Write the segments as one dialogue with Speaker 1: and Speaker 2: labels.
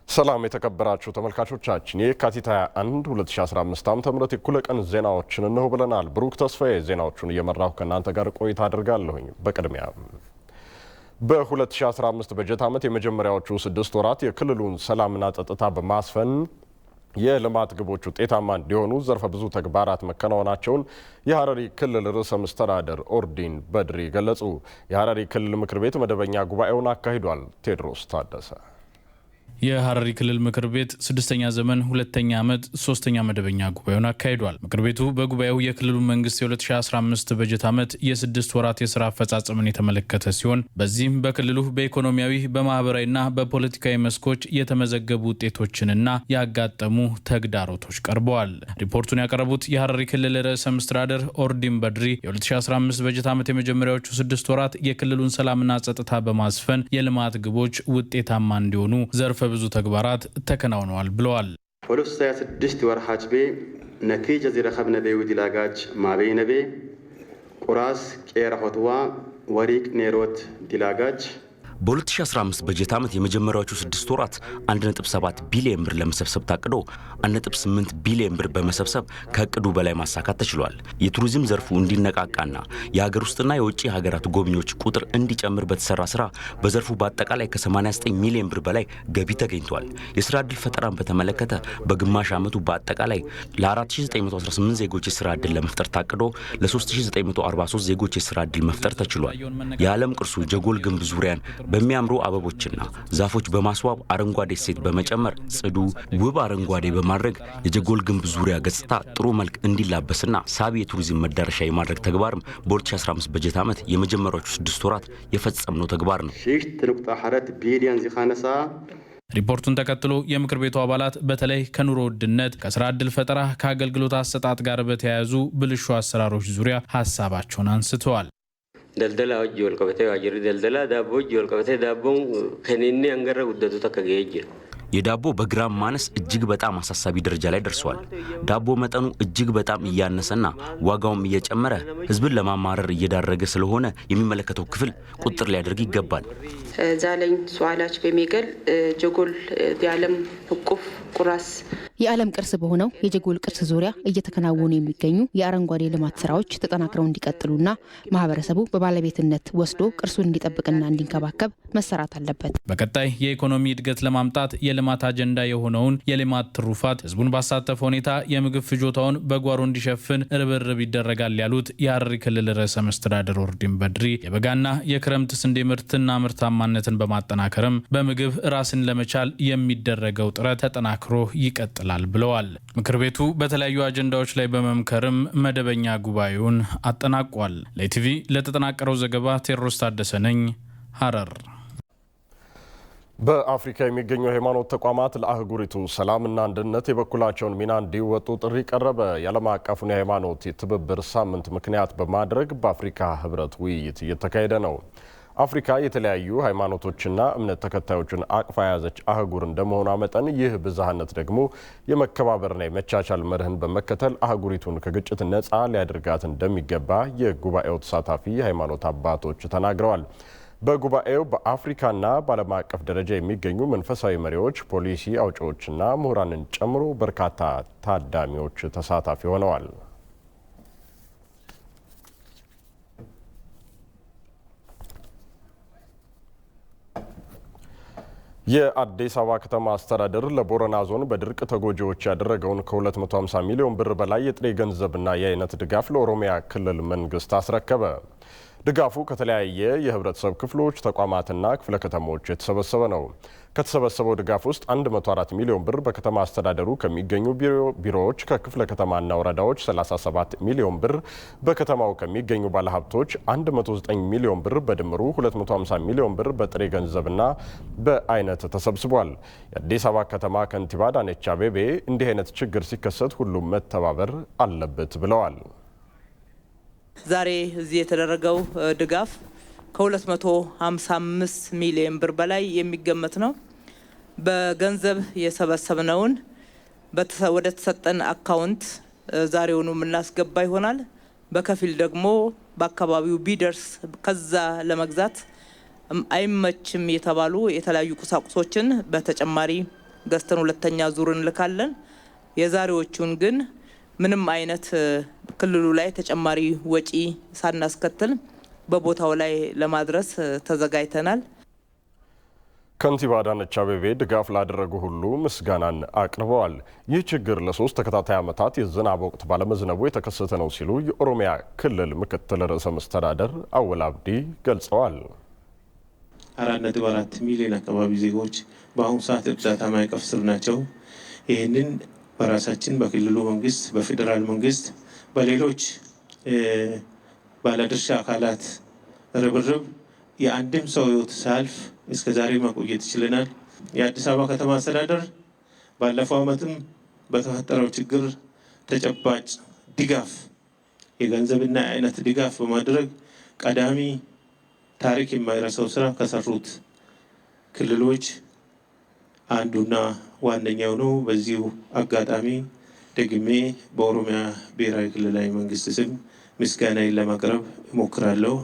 Speaker 1: ሰላም የተከበራችሁ ተመልካቾቻችን የካቲት 21 2015 ዓ.ም የኩለ ቀን ዜናዎችን ነው ብለናል። ብሩክ ተስፋዬ ዜናዎቹን እየመራሁ ከእናንተ ጋር ቆይታ አድርጋለሁኝ። በቅድሚያ በ2015 በጀት ዓመት የመጀመሪያዎቹ 6 ወራት የክልሉን ሰላምና ጸጥታ በማስፈን የልማት ግቦች ውጤታማ እንዲሆኑ ዘርፈ ብዙ ተግባራት መከናወናቸውን የሐረሪ ክልል ርዕሰ መስተዳድር ኦርዲን በድሪ ገለጹ። የሐረሪ ክልል ምክር ቤት መደበኛ ጉባኤውን አካሂዷል። ቴድሮስ ታደሰ
Speaker 2: የሐረሪ ክልል ምክር ቤት 6ኛ ዘመን 2ኛ ዓመት 3ኛ መደበኛ ጉባኤውን አካሂዷል። ምክር ቤቱ በጉባኤው የክልሉ መንግስት የ2015 በጀት ዓመት የ6 ወራት የሥራ አፈጻጸምን የተመለከተ ሲሆን በዚህም በክልሉ በኢኮኖሚያዊ በማህበራዊና በፖለቲካዊ መስኮች የተመዘገቡ ውጤቶችንና ያጋጠሙ ተግዳሮቶች ቀርበዋል። ሪፖርቱን ያቀረቡት የሐረሪ ክልል ርዕሰ መስተዳድር ኦርዲን በድሪ የ2015 በጀት ዓመት የመጀመሪያዎቹ 6 ወራት የክልሉን ሰላምና ጸጥታ በማስፈን የልማት ግቦች ውጤታማ እንዲሆኑ ዘርፈ ብዙ ተግባራት ተከናውነዋል ብለዋል።
Speaker 3: ፖሊስ 26 ወር ሐጅቤ ነቲጀ ዝረኸብነ በይውዲ ላጋጅ ማበይነቤ ቁራስ ቄራ ሆትዋ ወሪቅ ኔሮት ዲላጋጅ
Speaker 4: በ2015 በጀት ዓመት የመጀመሪያዎቹ 6 ወራት 1.7 ቢሊዮን ብር ለመሰብሰብ ታቅዶ 1.8 ቢሊዮን ብር በመሰብሰብ ከእቅዱ በላይ ማሳካት ተችሏል። የቱሪዝም ዘርፉ እንዲነቃቃና የሀገር ውስጥና የውጭ ሀገራት ጎብኚዎች ቁጥር እንዲጨምር በተሰራ ስራ በዘርፉ በአጠቃላይ ከ89 ሚሊዮን ብር በላይ ገቢ ተገኝቷል። የስራ ዕድል ፈጠራን በተመለከተ በግማሽ ዓመቱ በአጠቃላይ ለ4918 ዜጎች የስራ ዕድል ለመፍጠር ታቅዶ ለ3943 ዜጎች የስራ ዕድል መፍጠር ተችሏል። የዓለም ቅርሱ ጀጎል ግንብ ዙሪያን በሚያምሩ አበቦችና ዛፎች በማስዋብ አረንጓዴ እሴት በመጨመር ጽዱ ውብ አረንጓዴ በማድረግ የጀጎል ግንብ ዙሪያ ገጽታ ጥሩ መልክ እንዲላበስና ሳቢ የቱሪዝም መዳረሻ የማድረግ ተግባርም በ2015 በጀት ዓመት የመጀመሪያዎቹ 6 ወራት የፈጸምነው ተግባር ነው።
Speaker 2: ሪፖርቱን ተከትሎ የምክር ቤቱ አባላት በተለይ ከኑሮ ውድነት፣ ከስራ ዕድል ፈጠራ፣ ከአገልግሎት አሰጣጥ ጋር በተያያዙ ብልሹ አሰራሮች ዙሪያ ሀሳባቸውን አንስተዋል።
Speaker 5: ደልደላ ወጅ ወልቀበቴ አጅሪ ደልደላ ዳቦ ወጅ ወልቀበቴ ዳቦን ከኔኔ አንገረ ጉደቱ ተከገየጅ
Speaker 4: የዳቦ በግራም ማነስ እጅግ በጣም አሳሳቢ ደረጃ ላይ ደርሷል። ዳቦ መጠኑ እጅግ በጣም እያነሰና ዋጋውም እየጨመረ ህዝብን ለማማረር እየዳረገ ስለሆነ የሚመለከተው ክፍል ቁጥጥር ሊያደርግ ይገባል።
Speaker 6: ዛለኝ ሷላች በሚገል ጀጎል የዓለም ህቁፍ ቁራስ
Speaker 7: የዓለም ቅርስ በሆነው የጀጎል ቅርስ ዙሪያ እየተከናወኑ የሚገኙ የአረንጓዴ ልማት ስራዎች ተጠናክረው እንዲቀጥሉና ማህበረሰቡ በባለቤትነት ወስዶ ቅርሱን እንዲጠብቅና እንዲንከባከብ መሰራት አለበት።
Speaker 2: በቀጣይ የኢኮኖሚ እድገት ለማምጣት የልማት አጀንዳ የሆነውን የልማት ትሩፋት ህዝቡን ባሳተፈ ሁኔታ የምግብ ፍጆታውን በጓሮ እንዲሸፍን ርብርብ ይደረጋል ያሉት የሐረሪ ክልል ርዕሰ መስተዳድር ኦርዲን በድሪ የበጋና የክረምት ስንዴ ምርትና ምርታማነትን በማጠናከርም በምግብ ራስን ለመቻል የሚደረገው ጥረት ተጠናክሮ ይቀጥላል ብለዋል። ምክር ቤቱ በተለያዩ አጀንዳዎች ላይ በመምከርም መደበኛ ጉባኤውን አጠናቋል። ለኢቲቪ ለተጠናቀረው ዘገባ ቴድሮስ ታደሰ ነኝ፣ ሐረር።
Speaker 1: በአፍሪካ የሚገኙ የሃይማኖት ተቋማት ለአህጉሪቱ ሰላምና አንድነት የበኩላቸውን ሚና እንዲወጡ ጥሪ ቀረበ። የዓለም አቀፉን የሃይማኖት ትብብር ሳምንት ምክንያት በማድረግ በአፍሪካ ህብረት ውይይት እየተካሄደ ነው። አፍሪካ የተለያዩ ሃይማኖቶችና እምነት ተከታዮችን አቅፋ የያዘች አህጉር እንደመሆኗ መጠን ይህ ብዝሃነት ደግሞ የመከባበርና የመቻቻል መርህን በመከተል አህጉሪቱን ከግጭት ነፃ ሊያደርጋት እንደሚገባ የጉባኤው ተሳታፊ የሃይማኖት አባቶች ተናግረዋል። በጉባኤው በአፍሪካና በዓለም አቀፍ ደረጃ የሚገኙ መንፈሳዊ መሪዎች፣ ፖሊሲ አውጪዎችና ምሁራንን ጨምሮ በርካታ ታዳሚዎች ተሳታፊ ሆነዋል። የአዲስ አበባ ከተማ አስተዳደር ለቦረና ዞን በድርቅ ተጎጂዎች ያደረገውን ከ250 ሚሊዮን ብር በላይ የጥሬ ገንዘብና የአይነት ድጋፍ ለኦሮሚያ ክልል መንግስት አስረከበ። ድጋፉ ከተለያየ የህብረተሰብ ክፍሎች፣ ተቋማትና ክፍለ ከተሞች የተሰበሰበ ነው። ከተሰበሰበው ድጋፍ ውስጥ 104 ሚሊዮን ብር በከተማ አስተዳደሩ ከሚገኙ ቢሮዎች፣ ከክፍለ ከተማና ወረዳዎች 37 ሚሊዮን ብር፣ በከተማው ከሚገኙ ባለሀብቶች 109 ሚሊዮን ብር፣ በድምሩ 250 ሚሊዮን ብር በጥሬ ገንዘብና በአይነት ተሰብስቧል። የአዲስ አበባ ከተማ ከንቲባ አዳነች አቤቤ እንዲህ አይነት ችግር ሲከሰት ሁሉም መተባበር አለበት ብለዋል።
Speaker 8: ዛሬ እዚህ የተደረገው ድጋፍ ከ255 ሚሊዮን ብር በላይ የሚገመት ነው። በገንዘብ የሰበሰብነውን ወደ ተሰጠን አካውንት ዛሬውኑ የምናስገባ ይሆናል። በከፊል ደግሞ በአካባቢው ቢደርስ ከዛ ለመግዛት አይመችም የተባሉ የተለያዩ ቁሳቁሶችን በተጨማሪ ገዝተን ሁለተኛ ዙር እንልካለን። የዛሬዎቹን ግን ምንም አይነት ክልሉ ላይ ተጨማሪ ወጪ ሳናስከትል በቦታው ላይ ለማድረስ ተዘጋጅተናል።
Speaker 1: ከንቲባ አዳነች አቤቤ ድጋፍ ላደረጉ ሁሉ ምስጋናን አቅርበዋል። ይህ ችግር ለ3 ተከታታይ ዓመታት የዝናብ ወቅት ባለመዝነቡ የተከሰተ ነው ሲሉ የኦሮሚያ ክልል ምክትል ርዕሰ መስተዳደር አወል አብዲ ገልጸዋል።
Speaker 9: 4.4 ሚሊዮን አካባቢ ዜጎች በአሁኑ ሰዓት እርዳታ ማዕቀፍ ስር ናቸው። ይህንን በራሳችን በክልሉ መንግስት፣ በፌዴራል መንግስት፣ በሌሎች ባለድርሻ አካላት ርብርብ የአንድም ሰው ህይወት ሳያልፍ እስከ ዛሬ ማቆየት ችለናል። የአዲስ አበባ ከተማ አስተዳደር ባለፈው ዓመትም በተፈጠረው ችግር ተጨባጭ ድጋፍ የገንዘብና የአይነት ድጋፍ በማድረግ ቀዳሚ ታሪክ የማይረሳው ስራ ከሰሩት ክልሎች አንዱና ዋነኛው ነው። በዚሁ አጋጣሚ ደግሜ በኦሮሚያ ብሔራዊ ክልላዊ መንግስት ስም ምስጋናዬን ለማቅረብ እሞክራለሁ።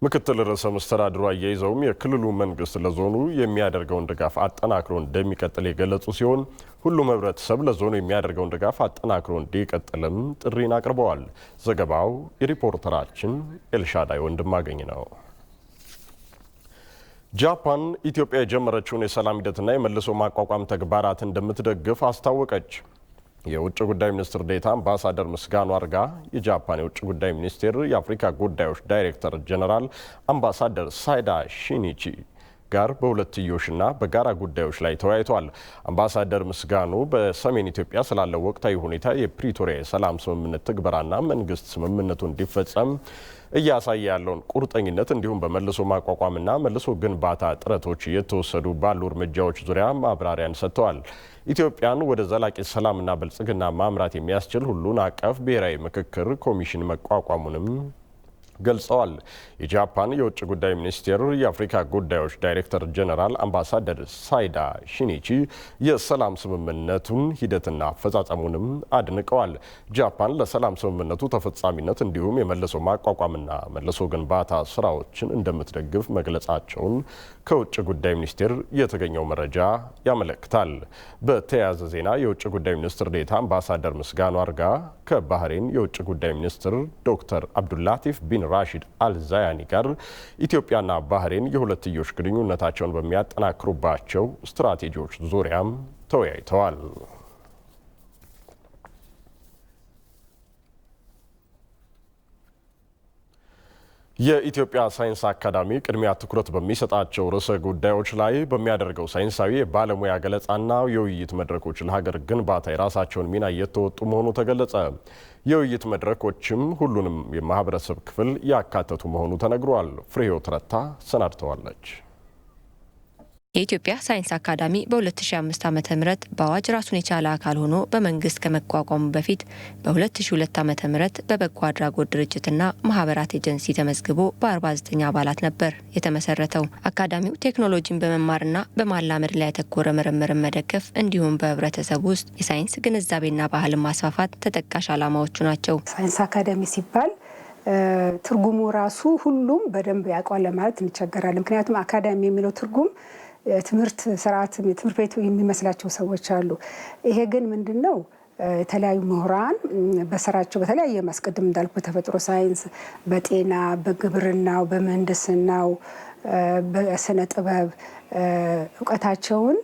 Speaker 1: ምክትል ርዕሰ መስተዳድሩ አያይዘውም የክልሉ መንግስት ለዞኑ የሚያደርገውን ድጋፍ አጠናክሮ እንደሚቀጥል የገለጹ ሲሆን ሁሉም ህብረተሰብ ለዞኑ የሚያደርገውን ድጋፍ አጠናክሮ እንዲቀጥልም ጥሪን አቅርበዋል። ዘገባው የሪፖርተራችን ኤልሻዳይ ወንድማገኝ ነው። ጃፓን ኢትዮጵያ የጀመረችውን የሰላም ሂደትና የመልሶ ማቋቋም ተግባራት እንደምትደግፍ አስታወቀች። የውጭ ጉዳይ ሚኒስትር ዴኤታ አምባሳደር ምስጋኑ አርጋ የጃፓን የውጭ ጉዳይ ሚኒስቴር የአፍሪካ ጉዳዮች ዳይሬክተር ጀነራል አምባሳደር ሳይዳ ሺኒቺ ጋር በሁለትዮሽና በጋራ ጉዳዮች ላይ ተወያይተዋል። አምባሳደር ምስጋኑ በሰሜን ኢትዮጵያ ስላለው ወቅታዊ ሁኔታ፣ የፕሪቶሪያ የሰላም ስምምነት ትግበራና መንግስት ስምምነቱ እንዲፈጸም እያሳየ ያለውን ቁርጠኝነት እንዲሁም በመልሶ ማቋቋምና መልሶ ግንባታ ጥረቶች እየተወሰዱ ባሉ እርምጃዎች ዙሪያ ማብራሪያን ሰጥተዋል። ኢትዮጵያን ወደ ዘላቂ ሰላምና ብልጽግና ማምራት የሚያስችል ሁሉን አቀፍ ብሔራዊ ምክክር ኮሚሽን መቋቋሙንም ገልጸዋል። የጃፓን የውጭ ጉዳይ ሚኒስቴር የአፍሪካ ጉዳዮች ዳይሬክተር ጀነራል አምባሳደር ሳይዳ ሺኒቺ የሰላም ስምምነቱን ሂደትና አፈጻጸሙንም አድንቀዋል። ጃፓን ለሰላም ስምምነቱ ተፈጻሚነት እንዲሁም የመልሶ ማቋቋምና መልሶ ግንባታ ስራዎችን እንደምትደግፍ መግለጻቸውን ከውጭ ጉዳይ ሚኒስቴር የተገኘው መረጃ ያመለክታል። በተያያዘ ዜና የውጭ ጉዳይ ሚኒስትር ዴኤታ አምባሳደር ምስጋኑ አርጋ ከባህሬን የውጭ ጉዳይ ሚኒስትር ዶክተር አብዱላቲፍ ቢን ራሺድ አልዛያኒ ጋር ኢትዮጵያና ባህሬን የሁለትዮሽ ግንኙነታቸውን በሚያጠናክሩባቸው ስትራቴጂዎች ዙሪያም ተወያይተዋል። የኢትዮጵያ ሳይንስ አካዳሚ ቅድሚያ ትኩረት በሚሰጣቸው ርዕሰ ጉዳዮች ላይ በሚያደርገው ሳይንሳዊ የባለሙያ ገለጻና የውይይት መድረኮች ለሀገር ግንባታ የራሳቸውን ሚና እየተወጡ መሆኑ ተገለጸ። የውይይት መድረኮችም ሁሉንም የማህበረሰብ ክፍል ያካተቱ መሆኑ ተነግሯል። ፍሬህይወት ረታ ሰናድተዋለች።
Speaker 10: የኢትዮጵያ ሳይንስ አካዳሚ በ2005 ዓ.ም በአዋጅ ራሱን የቻለ አካል ሆኖ በመንግስት ከመቋቋሙ በፊት በ2002 ዓ.ም በበጎ አድራጎት ድርጅትና ማህበራት ኤጀንሲ ተመዝግቦ በ49 አባላት ነበር የተመሰረተው። አካዳሚው ቴክኖሎጂን በመማርና በማላመድ ላይ ያተኮረ ምርምርን መደገፍ እንዲሁም በህብረተሰቡ ውስጥ የሳይንስ ግንዛቤና ባህልን ማስፋፋት ተጠቃሽ ዓላማዎቹ ናቸው።
Speaker 11: ሳይንስ አካዳሚ ሲባል ትርጉሙ ራሱ ሁሉም በደንብ ያውቀዋል ለማለት እንቸገራለን። ምክንያቱም አካዳሚ የሚለው ትርጉም ትምህርት ስርዓት ትምህርት ቤቱ የሚመስላቸው ሰዎች አሉ። ይሄ ግን ምንድነው? የተለያዩ ምሁራን በስራቸው በተለያየ ማስቀደም እንዳልኩ በተፈጥሮ ሳይንስ፣ በጤና፣ በግብርናው፣ በምህንድስናው፣ በስነ ጥበብ እውቀታቸውን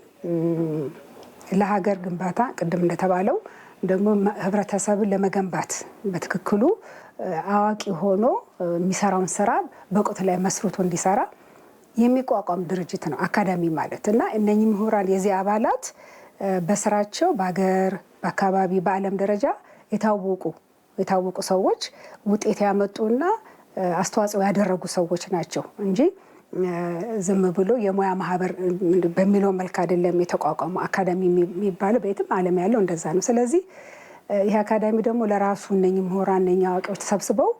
Speaker 11: ለሀገር ግንባታ ቅድም እንደተባለው ደግሞ ህብረተሰብን ለመገንባት በትክክሉ አዋቂ ሆኖ የሚሰራውን ስራ በእውቀት ላይ መስርቶ እንዲሰራ የሚቋቋም ድርጅት ነው አካዳሚ ማለት እና እነኚህ ምሁራን የዚህ አባላት በስራቸው በሀገር፣ በአካባቢ፣ በዓለም ደረጃ የታወቁ ሰዎች ውጤት ያመጡና አስተዋጽኦ ያደረጉ ሰዎች ናቸው እንጂ ዝም ብሎ የሙያ ማህበር በሚለው መልክ አይደለም የተቋቋሙ። አካዳሚ የሚባለው በየትም ዓለም ያለው እንደዛ ነው። ስለዚህ ይህ አካዳሚ ደግሞ ለራሱ እነኚህ ምሁራን እነኚህ አዋቂዎች ተሰብስበው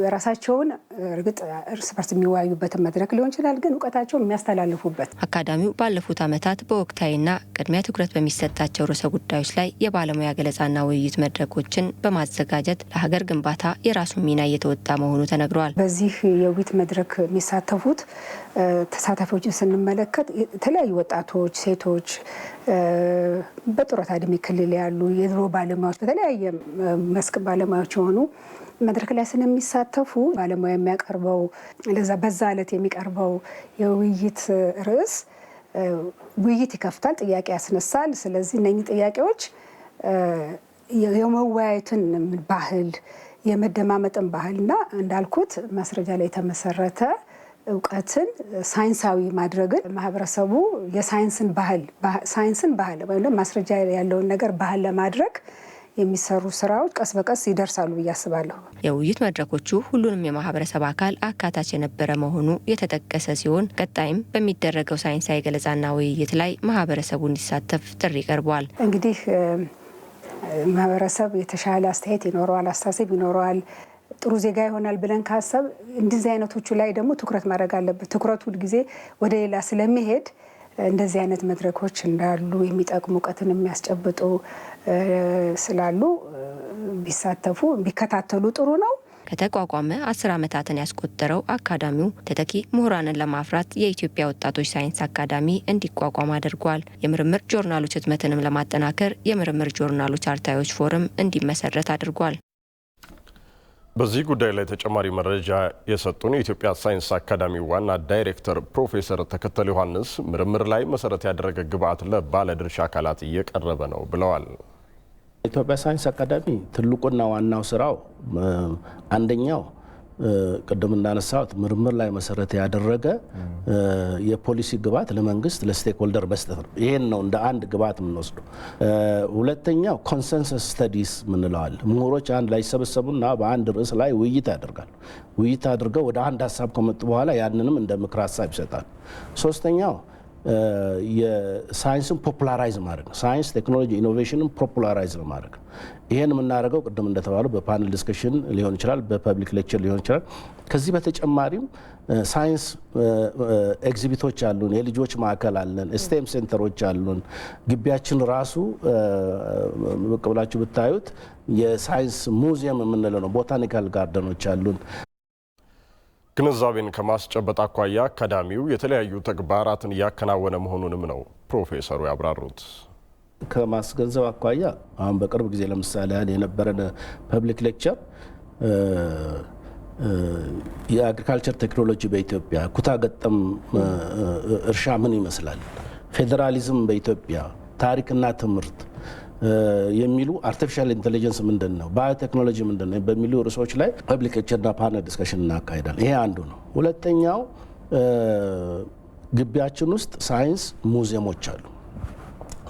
Speaker 11: የራሳቸውን እርግጥ እርስ በርስ የሚወያዩበትን መድረክ ሊሆን ይችላል፣ ግን እውቀታቸውን የሚያስተላልፉበት።
Speaker 10: አካዳሚው ባለፉት ዓመታት በወቅታዊና ቅድሚያ ትኩረት በሚሰጣቸው ርዕሰ ጉዳዮች ላይ የባለሙያ ገለጻና ውይይት መድረኮችን በማዘጋጀት ለሀገር ግንባታ የራሱን ሚና እየተወጣ መሆኑ ተነግሯል።
Speaker 11: በዚህ የውይይት መድረክ የሚሳተፉት ተሳታፊዎችን ስንመለከት የተለያዩ ወጣቶች፣ ሴቶች፣ በጡረታ ዕድሜ ክልል ያሉ የድሮ ባለሙያዎች፣ በተለያየ መስክ ባለሙያዎች የሆኑ መድረክ ላይ ስለሚሳተፉ ባለሙያ የሚያቀርበው በዛ ዕለት የሚቀርበው የውይይት ርዕስ ውይይት ይከፍታል፣ ጥያቄ ያስነሳል። ስለዚህ እነኚህ ጥያቄዎች የመወያየትን ባህል፣ የመደማመጥን ባህልና እንዳልኩት ማስረጃ ላይ የተመሰረተ እውቀትን ሳይንሳዊ ማድረግን ማህበረሰቡ የሳይንስን ባህል ወይም ማስረጃ ያለውን ነገር ባህል ለማድረግ የሚሰሩ ስራዎች ቀስ በቀስ ይደርሳሉ ብዬ አስባለሁ።
Speaker 10: የውይይት መድረኮቹ ሁሉንም የማህበረሰብ አካል አካታች የነበረ መሆኑ የተጠቀሰ ሲሆን ቀጣይም በሚደረገው ሳይንሳዊ ገለጻና ውይይት ላይ ማህበረሰቡ እንዲሳተፍ ጥሪ ቀርቧል።
Speaker 11: እንግዲህ ማህበረሰብ የተሻለ አስተያየት ይኖረዋል፣ አስተሳሰብ ይኖረዋል፣ ጥሩ ዜጋ ይሆናል ብለን ካሰብ እንደዚህ አይነቶቹ ላይ ደግሞ ትኩረት ማድረግ አለበት። ትኩረቱ ጊዜ ወደ ሌላ ስለሚሄድ እንደዚህ አይነት መድረኮች እንዳሉ የሚጠቅሙ እውቀትን የሚያስጨብጡ ስላሉ ቢሳተፉ ቢከታተሉ ጥሩ ነው።
Speaker 10: ከተቋቋመ 10 ዓመታትን ያስቆጠረው አካዳሚው ተተኪ ምሁራንን ለማፍራት የኢትዮጵያ ወጣቶች ሳይንስ አካዳሚ እንዲቋቋም አድርጓል። የምርምር ጆርናሎች ህትመትንም ለማጠናከር የምርምር ጆርናሎች አርታዮች ፎረም እንዲመሰረት አድርጓል።
Speaker 1: በዚህ ጉዳይ ላይ ተጨማሪ መረጃ የሰጡን የኢትዮጵያ ሳይንስ አካዳሚ ዋና ዳይሬክተር ፕሮፌሰር ተከተል ዮሐንስ ምርምር ላይ መሰረት ያደረገ ግብዓት ለባለድርሻ አካላት እየቀረበ ነው ብለዋል።
Speaker 12: የኢትዮጵያ ሳይንስ አካዳሚ ትልቁና ዋናው ስራው አንደኛው ቅድም እንዳነሳሁት ምርምር ላይ መሰረት ያደረገ የፖሊሲ ግብዓት ለመንግስት ለስቴክሆልደር መስጠት ነው። ይሄን ነው እንደ አንድ ግብዓት የምንወስደው። ሁለተኛው ኮንሰንሰስ ስተዲስ ምንለዋል። ምሁሮች አንድ ላይ ይሰበሰቡና በአንድ ርዕስ ላይ ውይይት ያደርጋሉ። ውይይት አድርገው ወደ አንድ ሀሳብ ከመጡ በኋላ ያንንም እንደ ምክር ሀሳብ ይሰጣል። ሶስተኛው የሳይንስን ፖፑላራይዝ ማድረግ ነው። ሳይንስ ቴክኖሎጂ ኢኖቬሽንን ፖፑላራይዝ ማድረግ ነው። ይሄን የምናደርገው ቅድም እንደተባለው በፓነል ዲስከሽን ሊሆን ይችላል፣ በፐብሊክ ሌክቸር ሊሆን ይችላል። ከዚህ በተጨማሪም ሳይንስ ኤግዚቢቶች አሉን፣ የልጆች ማዕከል አለን፣ ስቴም ሴንተሮች አሉን። ግቢያችን ራሱ ብቅ ብላችሁ ብታዩት የሳይንስ ሙዚየም የምንለው ነው። ቦታኒካል ጋርደኖች አሉን።
Speaker 1: ግንዛቤን ከማስጨበጥ አኳያ አካዳሚው የተለያዩ ተግባራትን እያከናወነ መሆኑንም ነው ፕሮፌሰሩ ያብራሩት።
Speaker 12: ከማስገንዘብ አኳያ አሁን በቅርብ ጊዜ ለምሳሌ ያህል የነበረን ፐብሊክ ሌክቸር የአግሪካልቸር ቴክኖሎጂ በኢትዮጵያ ኩታ ገጠም እርሻ ምን ይመስላል፣ ፌዴራሊዝም በኢትዮጵያ ታሪክና ትምህርት የሚሉ አርቲፊሻል ኢንቴሊጀንስ ምንድን ነው፣ ባዮቴክኖሎጂ ምንድን ነው በሚሉ ርዕሶች ላይ ፐብሊክ ሌክቸርና ፓነል ዲስከሽን እናካሄዳለን። ይሄ አንዱ ነው። ሁለተኛው ግቢያችን ውስጥ ሳይንስ ሙዚየሞች አሉ።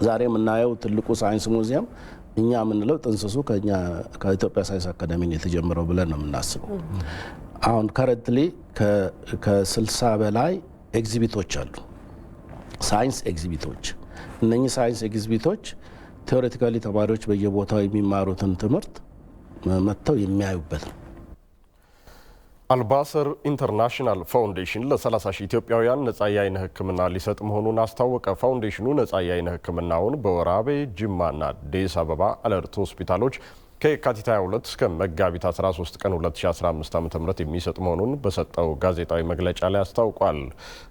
Speaker 12: ዛሬ የምናየው ትልቁ ሳይንስ ሙዚየም እኛ የምንለው ጥንስሱ ከኢትዮጵያ ሳይንስ አካዳሚ የተጀመረው ብለን ነው የምናስበው። አሁን ከረንትሊ ከ60 በላይ ኤግዚቢቶች አሉ፣ ሳይንስ ኤግዚቢቶች። እነኚህ ሳይንስ ኤግዚቢቶች ቴዎሬቲካሊ ተማሪዎች በየቦታው የሚማሩትን ትምህርት መጥተው የሚያዩበት ነው።
Speaker 1: አልባሰር ኢንተርናሽናል ፋውንዴሽን ለ30 ሺህ ኢትዮጵያውያን ነጻ የዓይን ሕክምና ሊሰጥ መሆኑን አስታወቀ። ፋውንዴሽኑ ነጻ የዓይን ሕክምናውን በወራቤ፣ ጅማና አዲስ አበባ አለርት ሆስፒታሎች ከየካቲት 22 እስከ መጋቢት 13 ቀን 2015 ዓ.ም የሚሰጥ መሆኑን በሰጠው ጋዜጣዊ መግለጫ ላይ አስታውቋል።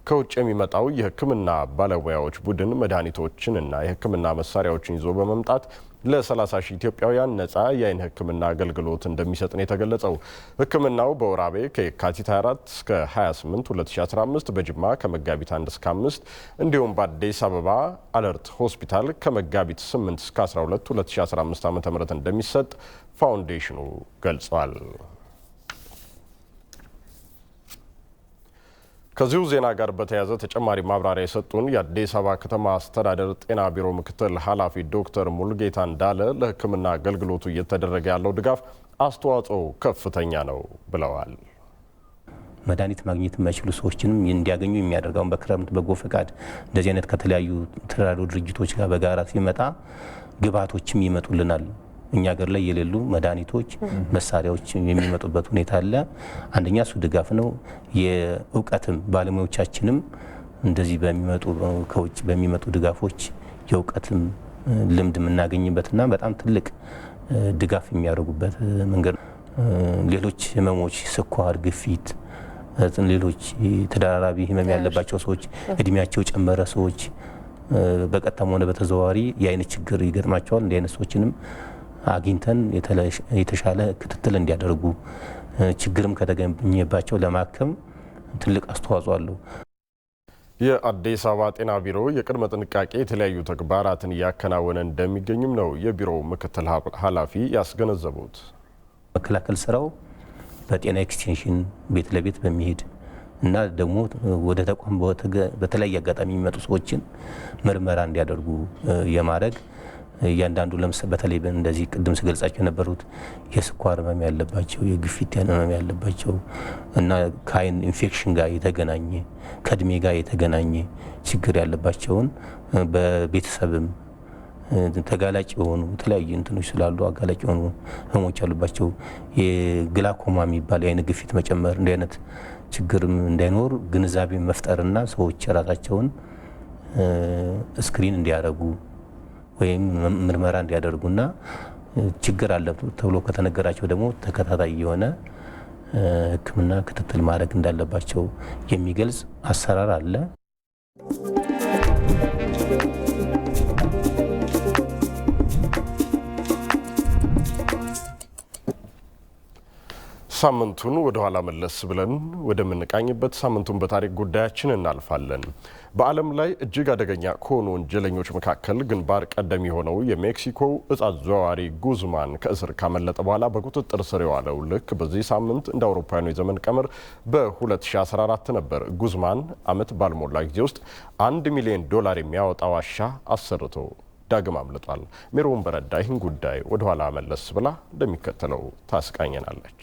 Speaker 1: ከውጭ የሚመጣው የሕክምና ባለሙያዎች ቡድን መድኃኒቶችንና የሕክምና መሳሪያዎችን ይዞ በመምጣት ለ30 ሺህ ኢትዮጵያውያን ነጻ የዓይን ሕክምና አገልግሎት እንደሚሰጥ ነው የተገለጸው። ሕክምናው በወራቤ ከየካቲት 24 እስከ 28 2015፣ በጅማ ከመጋቢት 1 እስከ 5 እንዲሁም በአዲስ አበባ አለርት ሆስፒታል ከመጋቢት 8 እስከ 12 2015 ዓ.ም እንደሚሰጥ ፋውንዴሽኑ ገልጿል። ከዚሁ ዜና ጋር በተያያዘ ተጨማሪ ማብራሪያ የሰጡን የአዲስ አበባ ከተማ አስተዳደር ጤና ቢሮ ምክትል ኃላፊ ዶክተር ሙልጌታ እንዳለ ለሕክምና አገልግሎቱ እየተደረገ ያለው ድጋፍ አስተዋጽኦ ከፍተኛ ነው ብለዋል።
Speaker 13: መድኃኒት ማግኘት የማይችሉ ሰዎችንም እንዲያገኙ የሚያደርገውን በክረምት በጎ ፈቃድ እንደዚህ አይነት ከተለያዩ ተራድኦ ድርጅቶች ጋር በጋራ ሲመጣ ግብዓቶችም ይመጡልናል። እኛ ሀገር ላይ የሌሉ መድኃኒቶች፣ መሳሪያዎች የሚመጡበት ሁኔታ አለ። አንደኛ እሱ ድጋፍ ነው። የእውቀትም ባለሙያዎቻችንም እንደዚህ ከውጭ በሚመጡ ድጋፎች የእውቀትም ልምድ የምናገኝበትና በጣም ትልቅ ድጋፍ የሚያደርጉበት መንገድ ነው። ሌሎች ህመሞች፣ ስኳር፣ ግፊት ሌሎች ተደራራቢ ህመም ያለባቸው ሰዎች፣ እድሜያቸው ጨመረ ሰዎች በቀጥታም ሆነ በተዘዋዋሪ የአይነት ችግር ይገጥማቸዋል። እንዲህ አይነት ሰዎችንም አግኝተን የተሻለ ክትትል እንዲያደርጉ ችግርም ከተገኘባቸው ለማከም ትልቅ አስተዋጽኦ አለው።
Speaker 1: የአዲስ አበባ ጤና ቢሮ የቅድመ ጥንቃቄ የተለያዩ ተግባራትን እያከናወነ እንደሚገኝም ነው የቢሮው ምክትል ኃላፊ ያስገነዘቡት።
Speaker 13: መከላከል ስራው በጤና ኤክስቴንሽን ቤት ለቤት በሚሄድ እና ደግሞ ወደ ተቋም በተለያየ አጋጣሚ የሚመጡ ሰዎችን ምርመራ እንዲያደርጉ የማድረግ እያንዳንዱ ለምሳሌ በተለይ እንደዚህ ቅድም ስገልጻቸው የነበሩት የስኳር ህመም ያለባቸው፣ የግፊት ህመም ያለባቸው እና ከአይን ኢንፌክሽን ጋር የተገናኘ ከእድሜ ጋር የተገናኘ ችግር ያለባቸውን በቤተሰብም ተጋላጭ የሆኑ የተለያዩ እንትኖች ስላሉ አጋላጭ የሆኑ ህመሞች ያሉባቸው የግላኮማ የሚባል የአይን ግፊት መጨመር እንዲህ አይነት ችግርም እንዳይኖር ግንዛቤ መፍጠርና ሰዎች ራሳቸውን ስክሪን እንዲያደርጉ ወይም ምርመራ እንዲያደርጉና ችግር አለ ተብሎ ከተነገራቸው ደግሞ ተከታታይ የሆነ ሕክምና ክትትል ማድረግ እንዳለባቸው የሚገልጽ አሰራር አለ።
Speaker 1: ሳምንቱን ወደ ኋላ መለስ ብለን ወደምንቃኝበት ሳምንቱን በታሪክ ጉዳያችን እናልፋለን። በዓለም ላይ እጅግ አደገኛ ከሆኑ ወንጀለኞች መካከል ግንባር ቀደም የሆነው የሜክሲኮው እጽ አዘዋዋሪ ጉዝማን ከእስር ካመለጠ በኋላ በቁጥጥር ስር የዋለው ልክ በዚህ ሳምንት እንደ አውሮፓውያኑ የዘመን ቀመር በ2014 ነበር። ጉዝማን ዓመት ባልሞላ ጊዜ ውስጥ $1 ሚሊዮን የሚያወጣ ዋሻ አሰርቶ ዳግም አምልጧል። ሜሮን በረዳ ይህን ጉዳይ ወደ ኋላ መለስ ብላ እንደሚከተለው ታስቃኘናለች።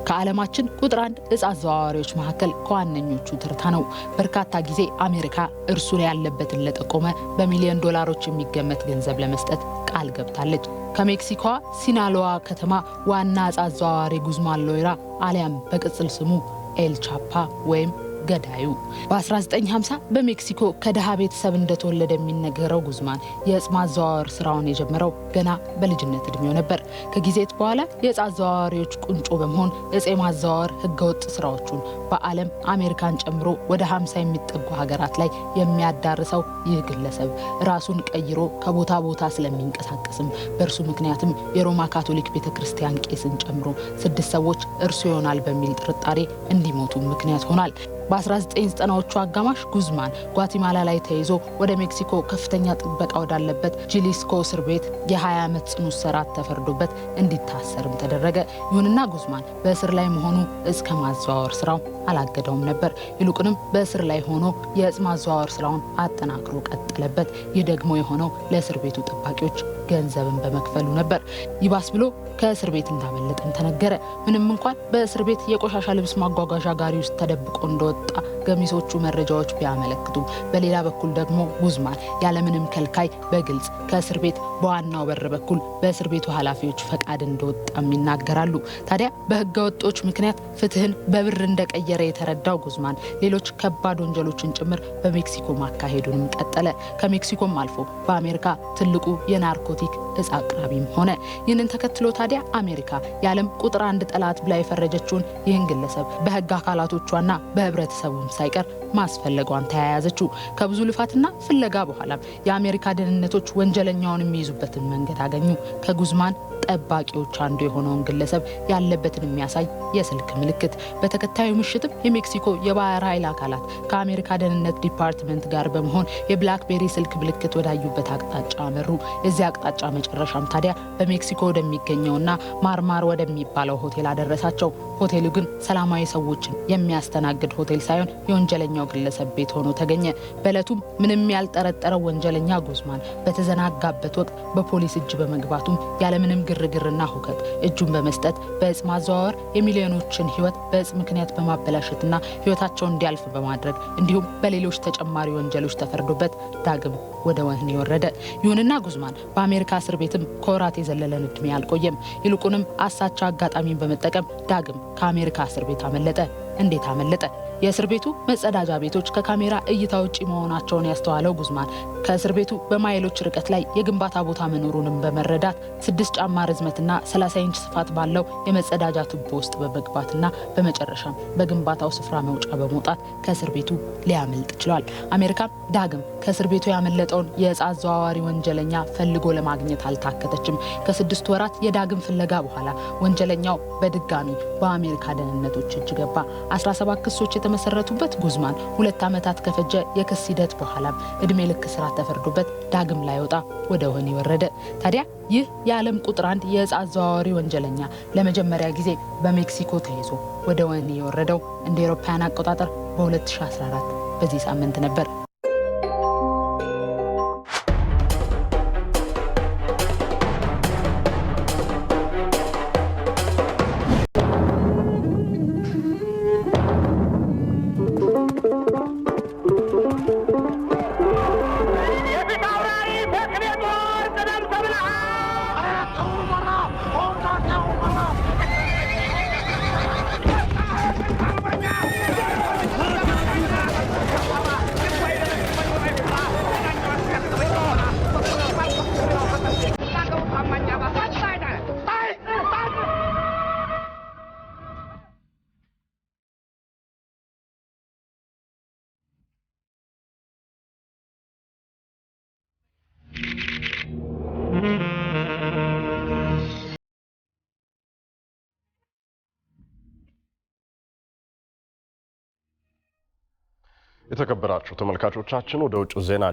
Speaker 14: ከዓለማችን ቁጥር 1 እጽ አዘዋዋሪዎች መካከል ከዋነኞቹ ተርታ ነው። በርካታ ጊዜ አሜሪካ እርሱ ላይ ያለበትን ለጠቆመ በሚሊዮን ዶላሮች የሚገመት ገንዘብ ለመስጠት ቃል ገብታለች። ከሜክሲኮዋ ሲናሎዋ ከተማ ዋና እጽ አዘዋዋሪ ጉዝማን ሎይራ አሊያም በቅጽል ስሙ ኤል ቻፓ ወይም ገዳዩ በ1950 በሜክሲኮ ከደሃ ቤተሰብ እንደተወለደ የሚነገረው ጉዝማን የእጽ ማዘዋወር ስራውን የጀመረው ገና በልጅነት እድሜው ነበር። ከጊዜት በኋላ የእጽ አዘዋዋሪዎች ቁንጮ በመሆን እጽ ማዘዋወር ህገወጥ ስራዎቹን በዓለም አሜሪካን ጨምሮ ወደ 50 የሚጠጉ ሀገራት ላይ የሚያዳርሰው ይህ ግለሰብ ራሱን ቀይሮ ከቦታ ቦታ ስለሚንቀሳቀስም በእርሱ ምክንያትም የሮማ ካቶሊክ ቤተክርስቲያን ቄስን ጨምሮ 6 ሰዎች እርሱ ይሆናል በሚል ጥርጣሬ እንዲሞቱ ምክንያት ሆኗል። በ1990ዎቹ አጋማሽ ጉዝማን ጓቲማላ ላይ ተይዞ ወደ ሜክሲኮ ከፍተኛ ጥበቃ ወዳለበት ጂሊስኮ እስር ቤት የ20 ዓመት ጽኑ እስራት ተፈርዶበት እንዲታሰርም ተደረገ። ይሁንና ጉዝማን በእስር ላይ መሆኑ እጽ ከማዘዋወር ስራው አላገደውም ነበር። ይልቁንም በእስር ላይ ሆኖ የእጽ ማዘዋወር ስራውን አጠናክሮ ቀጠለበት። ይህ ደግሞ የሆነው ለእስር ቤቱ ጠባቂዎች ገንዘብን በመክፈሉ ነበር። ይባስ ብሎ ከእስር ቤት እንዳመለጠም ተነገረ። ምንም እንኳን በእስር ቤት የቆሻሻ ልብስ ማጓጓዣ ጋሪ ውስጥ ተደብቆ እንደወጣ ገሚሶቹ መረጃዎች ቢያመለክቱም፣ በሌላ በኩል ደግሞ ጉዝማን ያለምንም ከልካይ በግልጽ ከእስር ቤት በዋናው በር በኩል በእስር ቤቱ ኃላፊዎች ፈቃድ እንደወጣም ይናገራሉ። ታዲያ በህገ ወጦች ምክንያት ፍትህን በብር እንደቀየረ የተረዳው ጉዝማን ሌሎች ከባድ ወንጀሎችን ጭምር በሜክሲኮ ማካሄዱንም ቀጠለ። ከሜክሲኮም አልፎ በአሜሪካ ትልቁ የናርኮቲክ እጽ አቅራቢም ሆነ። ይህንን ተከትሎ ታዲያ አሜሪካ የዓለም ቁጥር 1 ጠላት ብላ የፈረጀችውን ይህን ግለሰብ በህግ አካላቶቿና በህብረተሰቡም ሳይቀር ማስፈለጓን ተያያዘችው። ከብዙ ልፋትና ፍለጋ በኋላም የአሜሪካ ደህንነቶች ወንጀለኛውን የሚይዙበትን መንገድ አገኙ። ከጉዝማን ጠባቂዎች አንዱ የሆነውን ግለሰብ ያለበትን የሚያሳይ የስልክ ምልክት። በተከታዩ ምሽትም የሜክሲኮ የባህር ኃይል አካላት ከአሜሪካ ደህንነት ዲፓርትመንት ጋር በመሆን የብላክቤሪ ስልክ ምልክት ወዳዩበት አቅጣጫ አመሩ። የዚህ አቅጣጫ መጨረሻም ታዲያ በሜክሲኮ ወደሚገኘውና ማርማር ወደሚባለው ሆቴል አደረሳቸው። ሆቴሉ ግን ሰላማዊ ሰዎችን የሚያስተናግድ ሆቴል ሳይሆን የወንጀለኛው ግለሰብ ቤት ሆኖ ተገኘ። በዕለቱም ምንም ያልጠረጠረው ወንጀለኛ ጉዝማን በተዘናጋበት ወቅት በፖሊስ እጅ በመግባቱም ያለምንም ግርግርና ሁከት እጁን በመስጠት በእጽ ማዘዋወር የሚሊዮኖችን ህይወት በእጽ ምክንያት በማበላሸትና ህይወታቸውን እንዲያልፍ በማድረግ እንዲሁም በሌሎች ተጨማሪ ወንጀሎች ተፈርዶበት ዳግም ወደ ወህኒ ወረደ። ይሁንና ጉዝማን በአሜሪካ እስር ቤትም ከወራት የዘለለን እድሜ አልቆየም። ይልቁንም አሳቻ አጋጣሚን በመጠቀም ዳግም ከአሜሪካ እስር ቤት አመለጠ። እንዴት አመለጠ? የእስር ቤቱ መጸዳጃ ቤቶች ከካሜራ እይታ ውጪ መሆናቸውን ያስተዋለው ጉዝማን ከእስር ቤቱ በማይሎች ርቀት ላይ የግንባታ ቦታ መኖሩንም በመረዳት 6 ጫማ ርዝመትና 30 ኢንች ስፋት ባለው የመጸዳጃ ቱቦ ውስጥ በመግባትና በመጨረሻም በግንባታው ስፍራ መውጫ በመውጣት ከእስር ቤቱ ሊያመልጥ ችሏል። አሜሪካም ዳግም ከእስር ቤቱ ያመለጠውን የዕፅ አዘዋዋሪ ወንጀለኛ ፈልጎ ለማግኘት አልታከተችም። ከ6 ወራት የዳግም ፍለጋ በኋላ ወንጀለኛው በድጋሚ በአሜሪካ ደህንነቶች እጅ ገባ። 17 ክሶች የተመሰረቱበት ጉዝማን 2 ዓመታት ከፈጀ የክስ ሂደት በኋላም እድሜ ልክ እስራት ተፈርዶበት ዳግም ላይወጣ ወደ ወህኒ ወረደ። ታዲያ ይህ የዓለም ቁጥር 1 የዕፅ አዘዋዋሪ ወንጀለኛ ለመጀመሪያ ጊዜ በሜክሲኮ ተይዞ ወደ ወህኒ የወረደው እንደ አውሮፓውያን አቆጣጠር በ2014 በዚህ ሳምንት ነበር።
Speaker 1: የተከበራችሁ ተመልካቾቻችን ወደ ውጭ ዜና